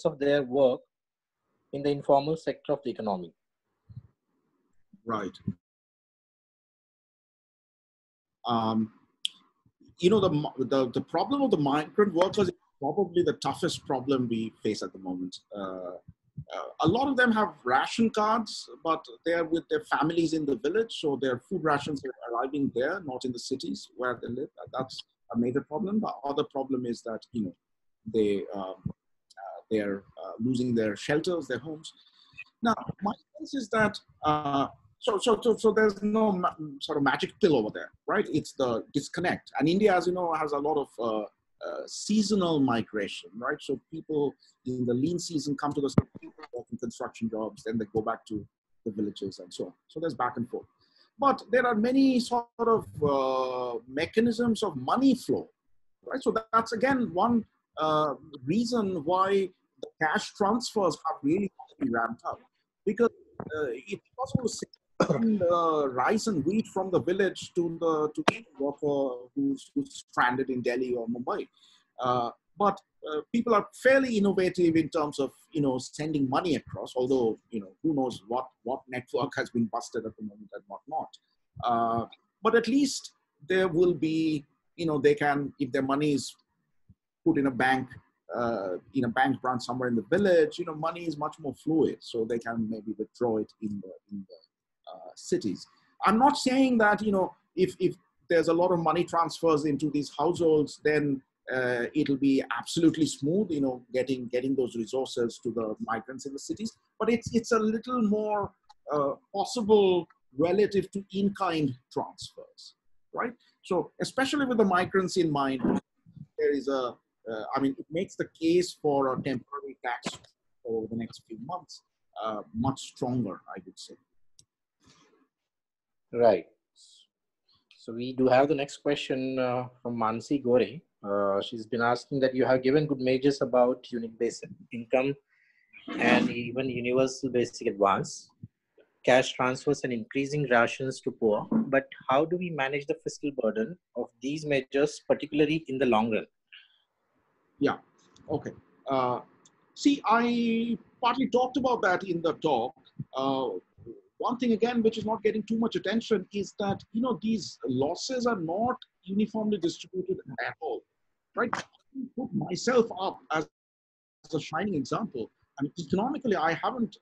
of their work in the informal sector of the economy. Right. You know, the problem of the migrant workers is probably the toughest problem we face at the moment. A lot of them have ration cards, but they're with their families in the village, so their food rations are arriving there, not in the cities where they live. That's a major problem. The other problem is that, you know, they're losing their shelters, their homes. Now, my sense is that so there's no sort of magic pill over there, right? It's the disconnect. And India, as you know, has a lot of seasonal migration, right? So people in the lean season come to the city, work in construction jobs, then they go back to the villages and so on. So there's back and forth. But there are many sort of mechanisms of money flow, right? So that's again one reason why the cash transfers have really ramped up, because it's possible to send rice and wheat from the village to the worker who's stranded in Delhi or Mumbai. But people are fairly innovative in terms of, you know, sending money across, although, you know, who knows what network has been busted at the moment and what not. But at least there will be, you know, they can, if their money is put in a bank branch somewhere in the village, you know, money is much more fluid, so they can maybe withdraw it in the cities. I'm not saying that, you know, if there's a lot of money transfers into these households, then it'll be absolutely smooth, you know, getting those resources to the migrants in the cities. But it's a little more possible relative to in-kind transfers, right? So especially with the migrants in mind, there is I mean, it makes the case for a temporary tax over the next few months much stronger, I would say. Right. So we do have the next question from Mansi Gore. She's been asking that you have given good measures about unique basic income and even universal basic advance, cash transfers and increasing rations to poor. But how do we manage the fiscal burden of these measures, particularly in the long run? Yeah, okay. See, I partly talked about that in the talk. One thing again, which is not getting too much attention, is that, you know, these losses are not uniformly distributed at all, right? I put myself up as a shining example. I mean, economically, I haven't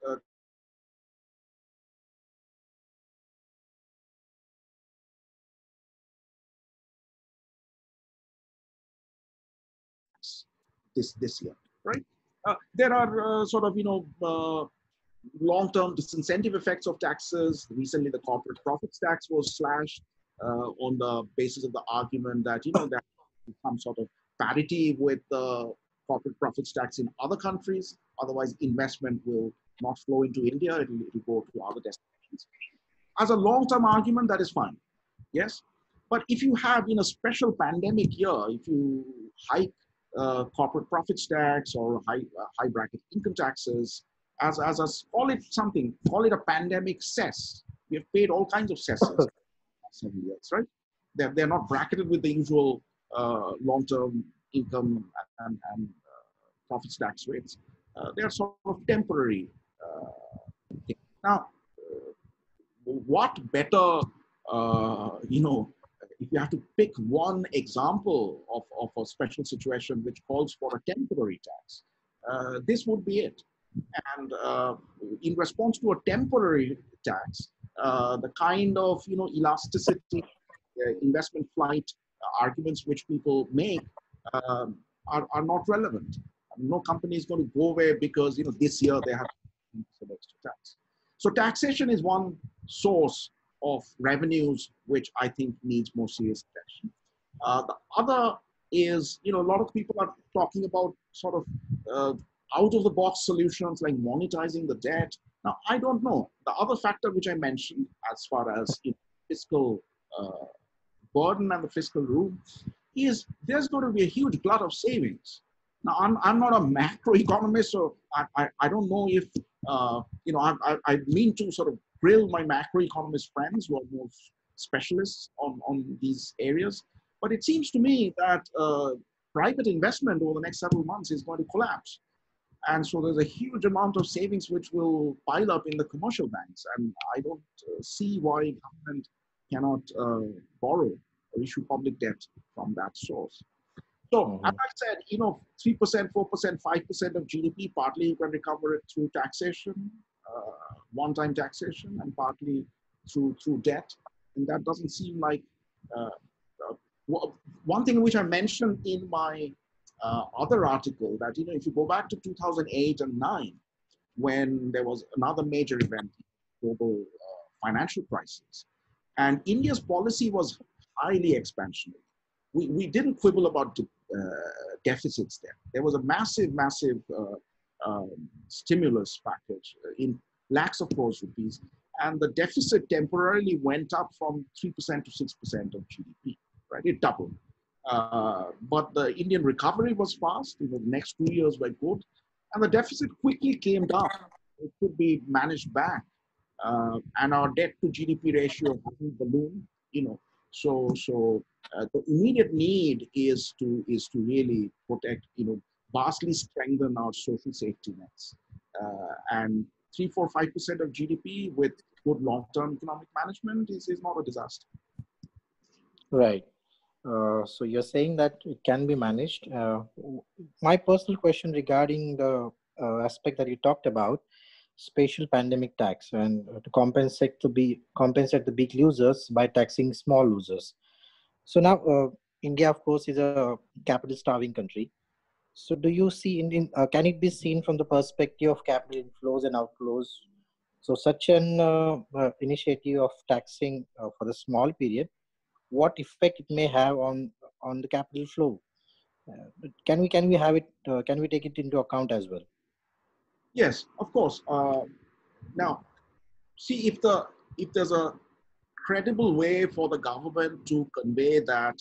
this year, right? There are sort of, you know, long-term disincentive effects of taxes. Recently, the corporate profits tax was slashed on the basis of the argument that, you know, that some sort of parity with the corporate profits tax in other countries. Otherwise, investment will not flow into India. It'll go to other destinations. As a long-term argument, that is fine. Yes. But if you have, in a special pandemic year, if you hike corporate profits tax or high bracket income taxes, as call it a pandemic cess. We have paid all kinds of cesses 7 years, right? They're not bracketed with the usual long-term income and profits tax rates. They're sort of temporary. Now, what better, you know, if you have to pick one example of a special situation which calls for a temporary tax, this would be it. And in response to a temporary tax, the kind of, you know, elasticity, investment flight arguments which people make are not relevant. No company is going to go away because, you know, this year they have some extra tax. So taxation is one source of revenues which I think needs more serious attention. The other is, you know, a lot of people are talking about sort of out-of-the-box solutions like monetizing the debt. Now, I don't know. The other factor which I mentioned as far as, you know, fiscal burden and the fiscal room is there's going to be a huge glut of savings. Now, I'm not a macroeconomist, so I don't know if, you know, I mean to sort of grill my macroeconomist friends who are more specialists on these areas. But it seems to me that private investment over the next several months is going to collapse. And so there's a huge amount of savings which will pile up in the commercial banks. And I don't see why government cannot borrow or issue public debt from that source. So as Mhm. I said, 3%, 4%, 5% of GDP, partly you can recover it through taxation, one-time taxation, and partly through debt. And that doesn't seem like uh, one thing which I mentioned in my other article, that if you go back to 2008 and 9, when there was another major event, global financial crisis, and India's policy was highly expansionary. We didn't quibble about deficits there. There was a massive stimulus package in lakhs of crores rupees, and the deficit temporarily went up from 3% to 6% of GDP, right? It doubled. But the Indian recovery was fast. The next 2 years were good, and the deficit quickly came down. It could be managed back, and our debt to GDP ratio hasn't ballooned. The immediate need is to really protect, vastly strengthen our social safety nets, and 3, 4, 5% of GDP with good long-term economic management is not a disaster. Right. So you're saying that it can be managed. My personal question regarding the aspect that you talked about, special pandemic tax, and to compensate the big losers by taxing small losers. So now, India, of course, is a capital starving country. So do you see can it be seen from the perspective of capital inflows and outflows? So such an initiative of taxing for the small period, what effect it may have on the capital flow? Can we have it? Can we take it into account as well? Yes, of course. Now, see if there's a credible way for the government to convey that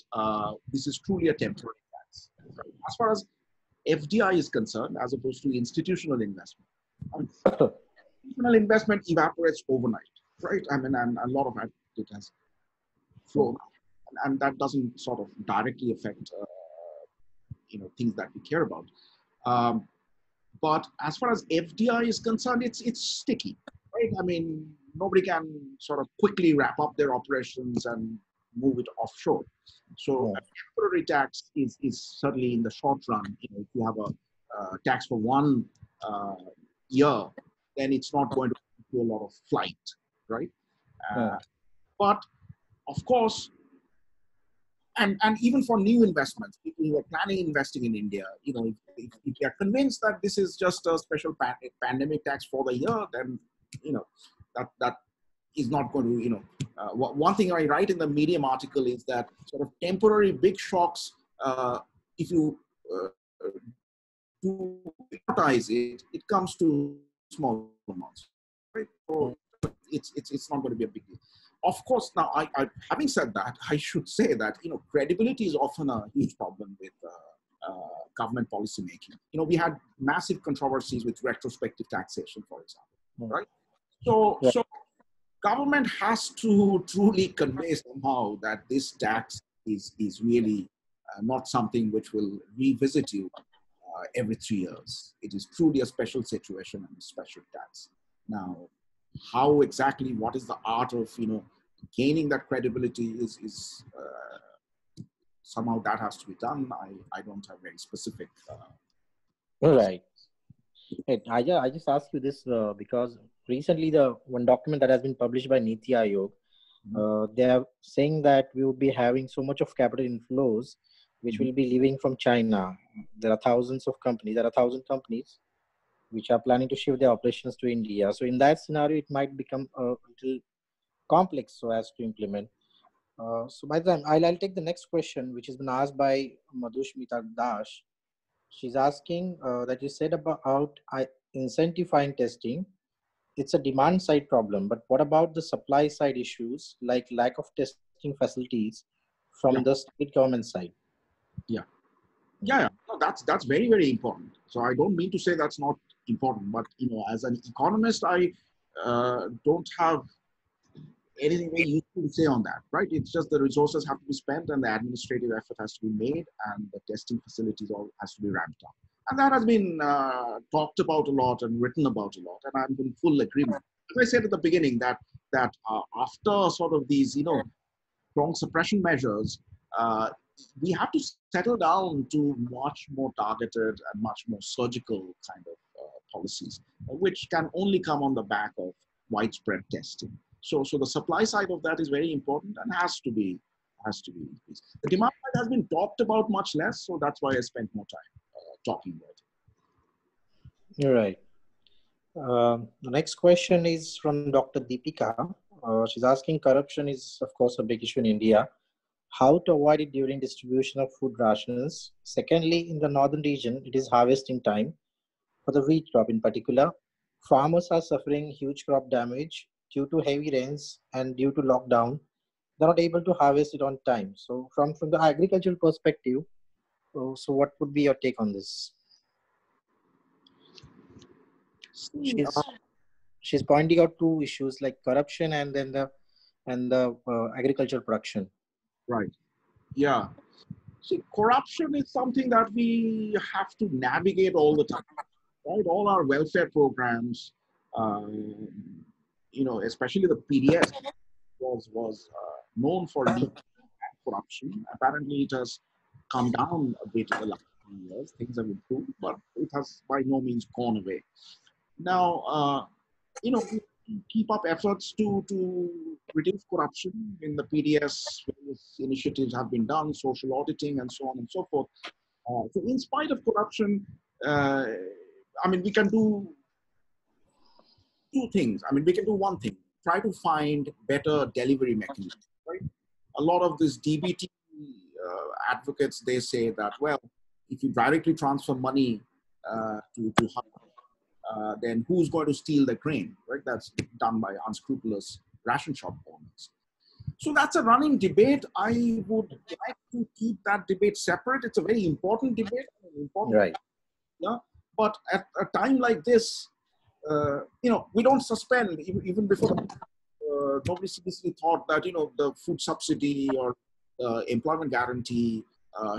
this is truly a temporary tax. Right? As far as FDI is concerned, as opposed to institutional investment, institutional investment evaporates overnight, right? I mean, and a lot of it has flown, and that doesn't sort of directly affect things that we care about. Um, But as far as FDI is concerned, it's sticky, right? I mean, nobody can sort of quickly wrap up their operations and move it offshore. So Yeah. a temporary tax is certainly in the short run. If you have a tax for one year, then it's not going to do a lot of flight, right? Yeah. Uh, but of course, and even for new investments, people who are planning investing in India, if they are convinced that this is just a special pandemic tax for the year, then that is not going to one thing I write in the Medium article is that sort of temporary big shocks, if you do amortize it, it comes to small amounts, right? So it's not going to be a big deal. Of course, now having said that, I should say that credibility is often a huge problem with government policy making. We had massive controversies with retrospective taxation, for example, right? So Yeah. so government has to truly convey somehow that this tax is really not something which will revisit you every 3 years. It is truly a special situation and a special tax. Now, how exactly, what is the art of gaining that credibility is somehow that has to be done. I don't have very specific answer. Right. Right. I just ask you this because recently the one document that has been published by Niti Aayog, they are saying that we will be having so much of capital inflows, which will be leaving from China. There are thousands of companies. There are 1,000 companies which are planning to shift their operations to India. So in that scenario, it might become a little complex so as to implement. So by the time I'll take the next question, which has been asked by Madhushmita Dash. She's asking that you said about incentivizing testing. It's a demand side problem, but what about the supply side issues like lack of testing facilities from Yeah, the state government side? yeah, yeah. No, that's very, very important. So I don't mean to say that's not important, but as an economist, I don't have anything very useful to say on that, right? It's just the resources have to be spent and the administrative effort has to be made and the testing facilities all has to be ramped up. And that has been talked about a lot and written about a lot, and I'm in full agreement. As I said at the beginning, that after sort of these, strong suppression measures, uh, we have to settle down to much more targeted and much more surgical kind of policies, which can only come on the back of widespread testing. So the supply side of that is very important and has to be increased. The demand side has been talked about much less, so that's why I spent more time talking about it. You're right. The next question is from Dr. Deepika. She's asking, corruption is, of course, a big issue in India. How to avoid it during distribution of food rations? Secondly, in the northern region, it is harvesting time for the wheat crop in particular. Farmers are suffering huge crop damage due to heavy rains and due to lockdown. They're not able to harvest it on time. So, from the agricultural perspective, so what would be your take on this? See, She's pointing out two issues like corruption and then the agricultural production. right. Yeah. See, corruption is something that we have to navigate all the time, right? All our welfare programs, um, especially the PDS was known for leak and corruption. Apparently, it has come down a bit in the last few years. Things have improved, but it has by no means gone away. Now, we keep up efforts to reduce corruption in the PDS. Various initiatives have been done, social auditing, and so on and so forth. So, in spite of corruption, uh, we can do two things. We can do one thing: try to find better delivery mechanisms. Right? A lot of these DBT advocates, they say that, well, if you directly transfer money to then who's going to steal the grain, right? That's done by unscrupulous ration shop owners. So that's a running debate. I would like to keep that debate separate. It's a very important debate. Right. Yeah. But at a time like this, we don't suspend, even before nobody seriously thought that, the food subsidy or employment guarantee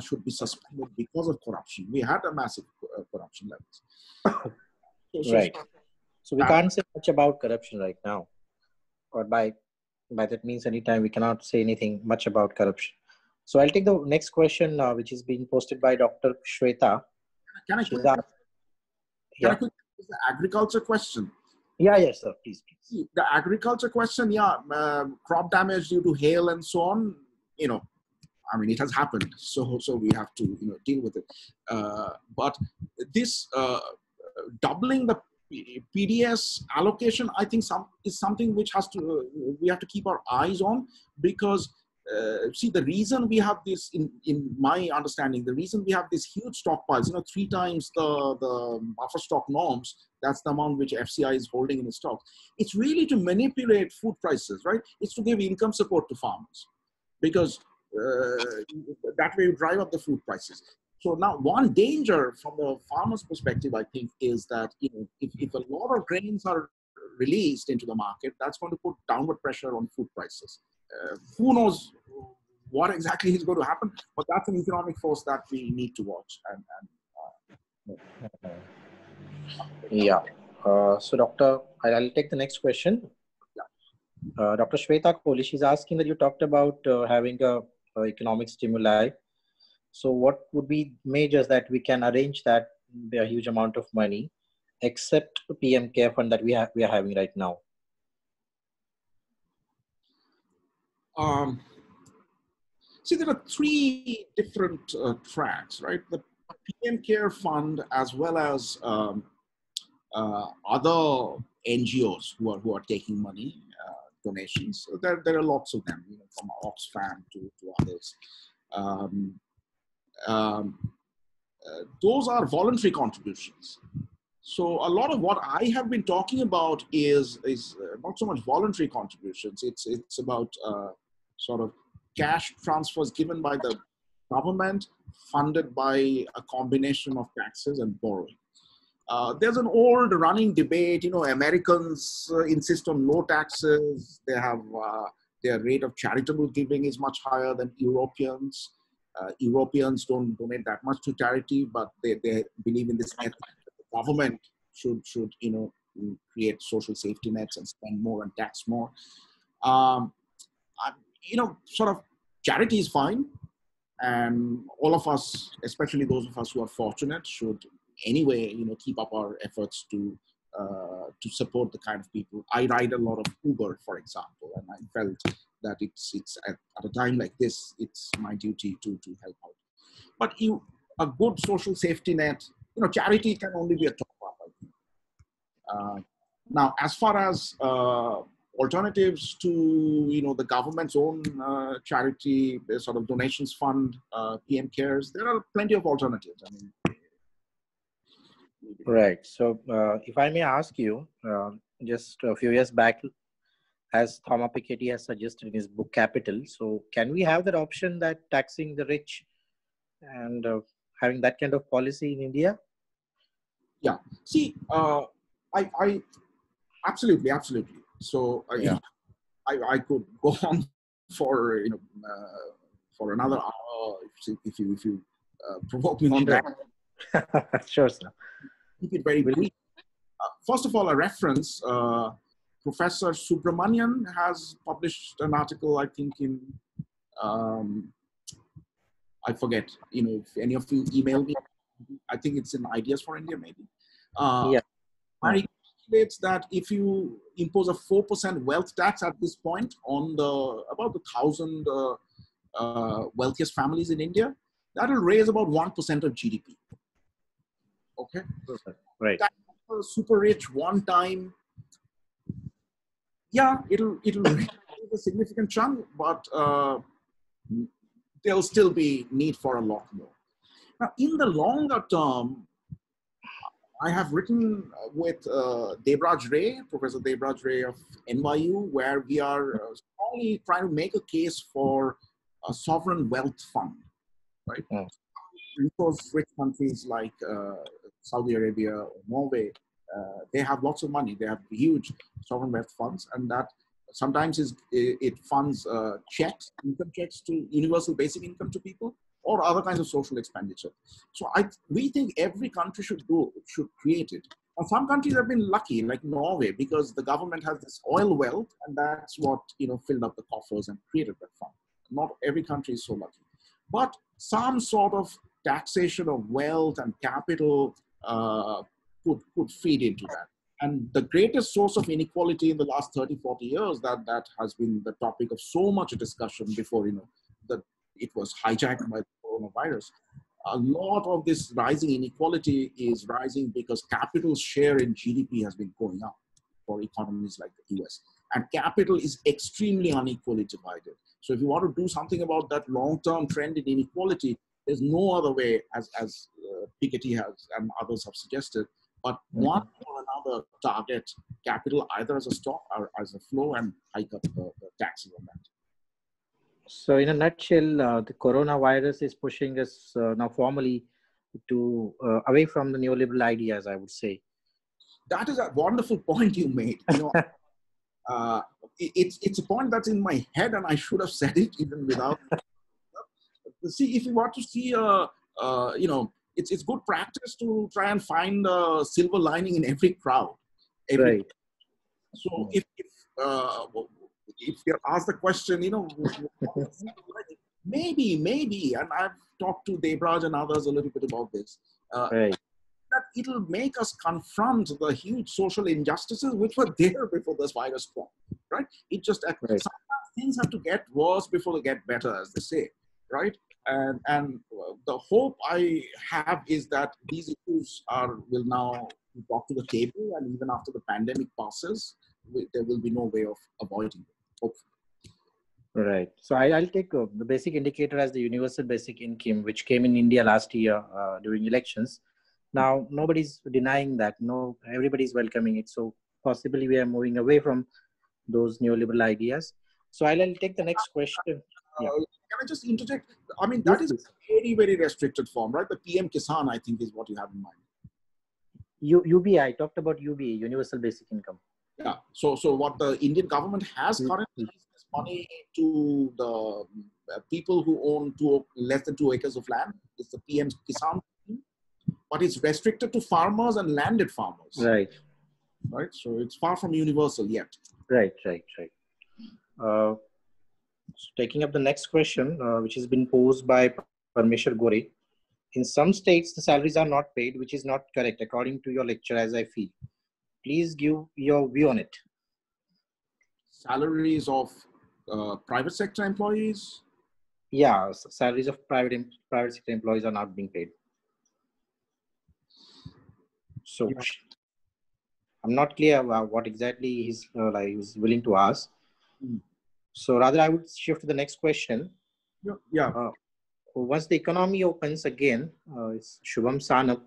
should be suspended because of corruption. We had a massive corruption levels. Right. So we can't say much about corruption right now, or by that means anytime we cannot say anything much about corruption. So I'll take the next question, which is being posted by Dr. Shweta. Can I quickly? Is the agriculture question? Yeah, yes, sir. Please. The agriculture question, crop damage due to hail and so on. It has happened, so we have to deal with it. But this doubling the PDS allocation, I think is something which we have to keep our eyes on, because see, the reason we have this, in my understanding, the reason we have this huge stockpiles, 3 times the buffer stock norms, that's the amount which FCI is holding in its stock. It's really to manipulate food prices, right? It's to give income support to farmers, because that way you drive up the food prices. So now, one danger from the farmer's perspective, I think, is that if a lot of grains are released into the market, that's going to put downward pressure on food prices. Who knows what exactly is going to happen, but that's an economic force that we need to watch. Yeah. So, Doctor, I'll take the next question. Yeah. Dr. Shweta Kohli, she's asking that you talked about having a economic stimuli. So what would be measures that we can arrange that be a huge amount of money, except PM Care Fund that we are having right now? See, there are 3 different tracks, right? The PM Care Fund, as well as other NGOs who are taking money, donations. So there are lots of them, from Oxfam to others. Those are voluntary contributions. So a lot of what I have been talking about is not so much voluntary contributions. It's about sort of cash transfers given by the government, funded by a combination of taxes and borrowing. There's an old running debate. Americans insist on low taxes. They have their rate of charitable giving is much higher than Europeans. Europeans don't donate that much to charity, but they believe in this ethic that the government should create social safety nets and spend more and tax more. Um, sort of charity is fine, and all of us, especially those of us who are fortunate, should anyway keep up our efforts to support the kind of people. I ride a lot of Uber, for example, and I felt that it's at a time like this, it's my duty to help out. But a good social safety net, charity can only be a top up, I think. Now, as far as alternatives to the government's own charity sort of donations fund, PM Cares, there are plenty of alternatives. I mean, right. So, if I may ask you, just a few years back, as Thomas Piketty has suggested in his book Capital, so can we have that option that taxing the rich and having that kind of policy in India? Yeah. See, I absolutely. So I could go on for for another hour if you provoke me on that. Sure, sir. Keep it very brief. First of all, a reference. Professor Subramanian has published an article, I think in I forget. If any of you email me, I think it's in Ideas for India, maybe. He calculates that if you impose a 4% wealth tax at this point on about the 1,000 wealthiest families in India, that will raise about 1% of GDP. Okay, right. That super rich one time. Yeah, it'll raise a significant chunk, but there'll still be need for a lot more. Now, in the longer term, I have written with Debraj Ray, Professor Debraj Ray of NYU, where we are strongly trying to make a case for a sovereign wealth fund, right? Because rich countries like Saudi Arabia or Norway, they have lots of money. They have huge sovereign wealth funds, and that sometimes it funds income checks to universal basic income to people, or other kinds of social expenditure. So we think every country should create it. And some countries have been lucky, like Norway, because the government has this oil wealth, and that's what filled up the coffers and created that fund. Not every country is so lucky, but some sort of taxation of wealth and capital could feed into that. And the greatest source of inequality in the last 30, 40 years that has been the topic of so much discussion before that it was hijacked by the coronavirus. A lot of this rising inequality is rising because capital's share in GDP has been going up for economies like the US. And capital is extremely unequally divided. So if you want to do something about that long-term trend in inequality, there's no other way, as Piketty has and others have suggested, but one or another target capital either as a stock or as a flow and hike up the taxes on that. So in a nutshell, the coronavirus is pushing us now formally to away from the neoliberal ideas, I would say. That is a wonderful point you made. It's a point that's in my head, and I should have said it even without. See, if you want to see, it's good practice to try and find a silver lining in every crowd. Right. So if you're asked the question, maybe, and I've talked to Debraj and others a little bit about this, right. that it'll make us confront the huge social injustices which were there before this virus formed, right? It just, sometimes things have to get worse before they get better, as they say, right? And the hope I have is that these issues will now be brought to the table, and even after the pandemic passes, there will be no way of avoiding it, hopefully. Right. So I'll take the basic indicator as the universal basic income, which came in India last year during elections. Now, nobody's denying that. No, everybody's welcoming it. So possibly we are moving away from those neoliberal ideas. So I'll take the next question. Can I just interject? I mean, that is a very, very restricted form, right? The PM Kisan, I think, is what you have in mind. UBI, I talked about UBI, Universal Basic Income. Yeah. So what the Indian government has currently is money to the people who own less than 2 acres of land. It's the PM Kisan scheme, but it's restricted to farmers and landed farmers. Right. Right. So it's far from universal yet. Right. So taking up the next question, which has been posed by Parmeshwar Gore. In some states, the salaries are not paid, which is not correct according to your lecture, as I feel. Please give your view on it. Salaries of private sector employees? Yeah, salaries of private sector employees are not being paid. So Yeah. I'm not clear about what exactly he's willing to ask. Mm. So rather, I would shift to the next question. Yeah. Once the economy opens again, it's Shubham Sanap.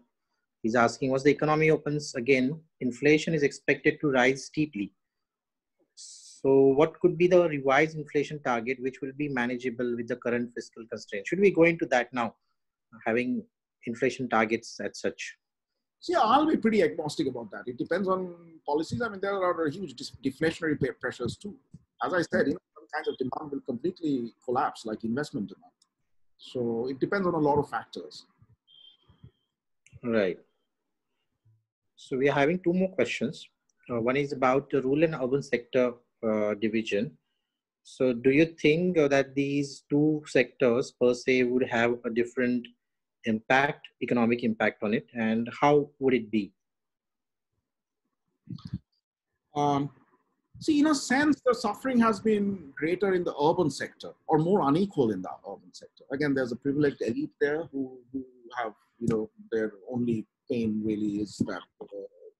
He's asking, once the economy opens again, inflation is expected to rise steeply. So what could be the revised inflation target, which will be manageable with the current fiscal constraints? Should we go into that now, having inflation targets as such? See, I'll be pretty agnostic about that. It depends on policies. I mean, there are huge deflationary pressures too. As I said, some kinds of demand will completely collapse, like investment demand. So it depends on a lot of factors. Right. So we are having two more questions. One is about the rural and urban sector division. So do you think that these two sectors per se would have a different economic impact on it, and how would it be? See, in a sense, the suffering has been greater in the urban sector or more unequal in the urban sector. Again, there's a privileged elite there who have, their only pain really is that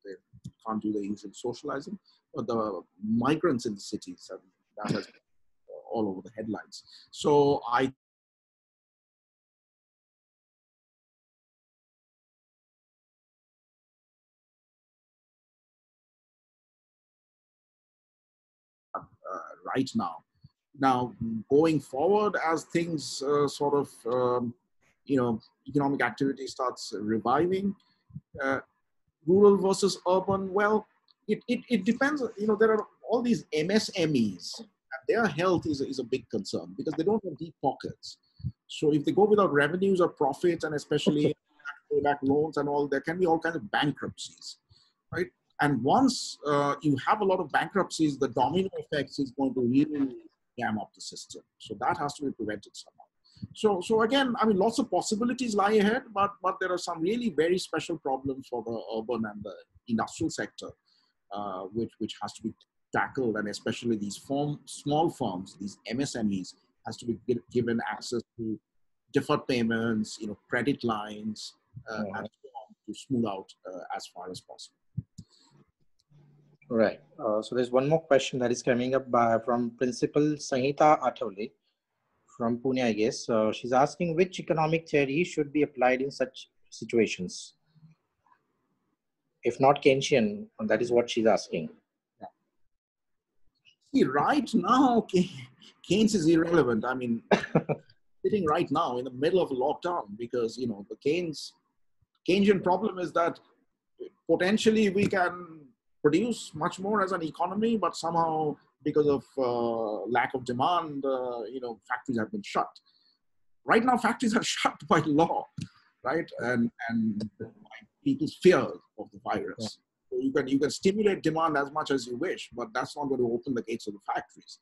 they can't do the usual socializing. But the migrants in the cities, that has been all over the headlines. So I right now. Now, going forward, as things economic activity starts reviving, rural versus urban, well, it depends. There are all these MSMEs. Their health is a big concern because they don't have deep pockets. So if they go without revenues or profits, and especially pay back loans and all, there can be all kinds of bankruptcies, right? And once you have a lot of bankruptcies, the domino effects is going to really jam up the system. So that has to be prevented somehow. So again, I mean, lots of possibilities lie ahead, but there are some really very special problems for the urban and the industrial sector, which has to be tackled, and especially these small firms, these MSMEs, has to be given access to deferred payments, credit lines, and so on, to smooth out as far as possible. Right. So there's one more question that is coming up from Principal Sanhita Athavale from Pune, I guess. She's asking, which economic theory should be applied in such situations? If not Keynesian, that is what she's asking. See, right now, Keynes is irrelevant. I mean, sitting right now in the middle of a lockdown because, the Keynesian problem is that potentially we can produce much more as an economy, but somehow because of lack of demand, factories have been shut. Right now, factories are shut by law, right? And by people's fear of the virus. So you can stimulate demand as much as you wish, but that's not going to open the gates of the factories.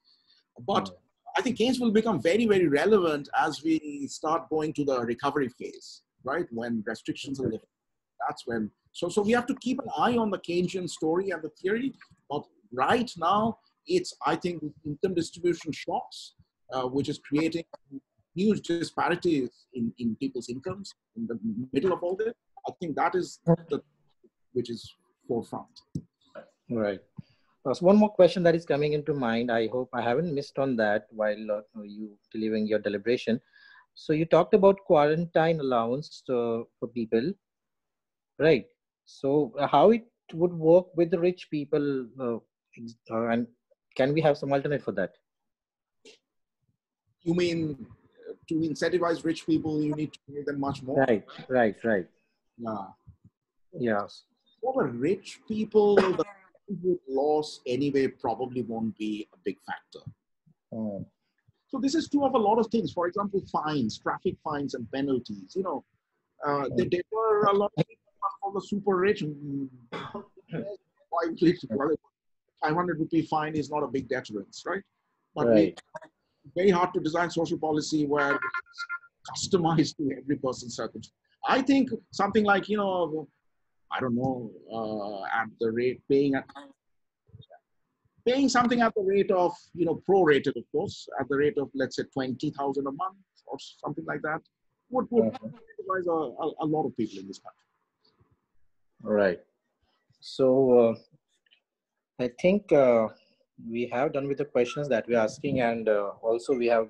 But I think Keynes will become very, very relevant as we start going to the recovery phase, right? When restrictions are lifted. That's when. So we have to keep an eye on the Keynesian story and the theory. But right now, it's, I think, income distribution shocks, which is creating huge disparities in people's incomes in the middle of all this. I think that is which is forefront. Right. So one more question that is coming into mind. I hope I haven't missed on that while you delivering your deliberation. So you talked about quarantine allowance for people, right? So how it would work with the rich people, and can we have some alternate for that? You mean to incentivize rich people, you need to pay them much more? Right. Yeah. Yes. For the rich people, the loss anyway probably won't be a big factor. So this is true of a lot of things. For example, fines, traffic fines and penalties. They deter a lot of people from the super rich. Well, 500 rupee fine is not a big deterrence, right? But Right. very hard to design social policy where it's customized to every person's circumstance. I think something like, I don't know, at the rate paying something at the rate of, prorated, of course, at the rate of, let's say, 20,000 a month or something like that, would advise a lot of people in this country. Right. So I think we have done with the questions that we are asking, and also we have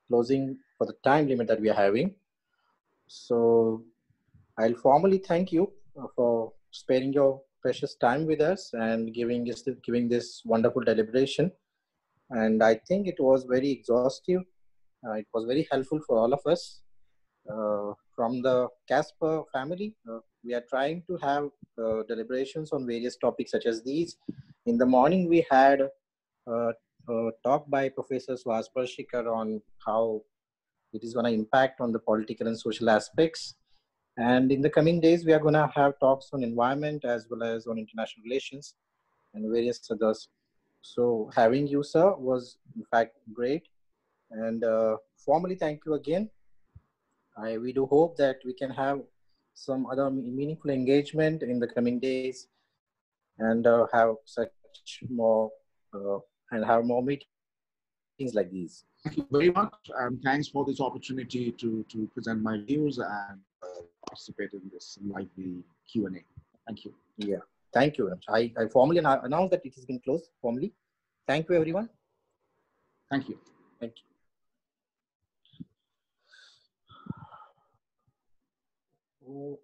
closing for the time limit that we are having. So I'll formally thank you for sparing your precious time with us and giving this wonderful deliberation. And I think it was very exhaustive. It was very helpful for all of us. From the Casper family, we are trying to have deliberations on various topics such as these. In the morning, we had a talk by Professor Swaz Parshikar on how it is going to impact on the political and social aspects. And in the coming days, we are going to have talks on environment as well as on international relations and various others. So having you, sir, was in fact great. And formally thank you again. We do hope that we can have some other meaningful engagement in the coming days and have such more and have more meetings like these. Thank you very much, and thanks for this opportunity to present my views and participate in this lively Q&A. Thank you. Yeah, thank you. I formally announce that it has been closed formally. Thank you, everyone. Thank you. Thank you.